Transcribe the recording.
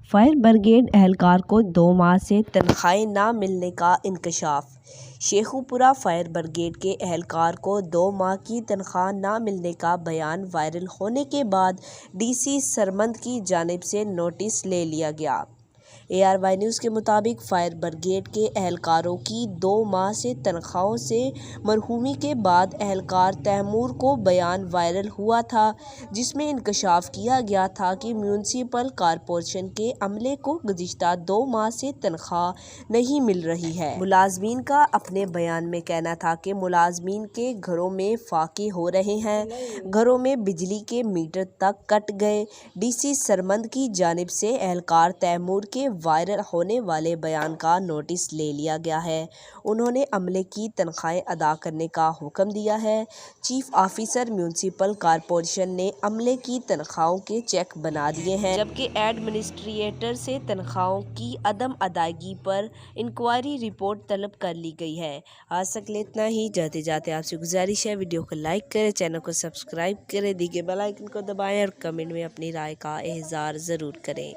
Fire brigade اہلکار کو 2 ماہ سے تنخواہیں نہ ملنے کا انکشاف۔ شیخو پورہ فائر بریگیڈ کے اہلکار کو 2 ماہ کی تنخواہ نہ ملنے کا بیان وائرل ہونے کے بعد ڈی سی سرمند کی جانب سے نوٹس لے لیا گیا۔ ARY نیوز کے مطابق فائر بریگیڈ کے اہلکاروں کی 2 ماہ سے تنخواہوں سے محرومی کے بعد اہلکار تیمور کو بیان وائرل ہوا تھا، جس میں انکشاف کیا گیا تھا کہ میونسپل کارپوریشن کے عملے کو گزشتہ 2 ماہ سے تنخواہ نہیں مل رہی ہے۔ ملازمین کا اپنے بیان میں کہنا تھا کہ ملازمین کے گھروں میں فاقے ہو رہے ہیں، گھروں میں بجلی کے میٹر تک کٹ گئے۔ ڈی سی سرمند کی جانب سے اہلکار تیمور کے وائرل ہونے والے بیان کا نوٹس لے لیا گیا ہے۔ انہوں نے عملے کی تنخواہیں ادا کرنے کا حکم دیا ہے۔ چیف آفیسر میونسپل کارپوریشن نے عملے کی تنخواہوں کے چیک بنا دیے ہیں، جبکہ ایڈمنسٹریٹر سے تنخواہوں کی عدم ادائیگی پر انکوائری رپورٹ طلب کر لی گئی ہے۔ آج تک اتنا ہی۔ جاتے جاتے آپ سے گزارش ہے، ویڈیو کو لائک کریں، چینل کو سبسکرائب کریں، دیگر بیل آئیکن کو دبائیں اور کمنٹ میں اپنی رائے کا اظہار ضرور کریں۔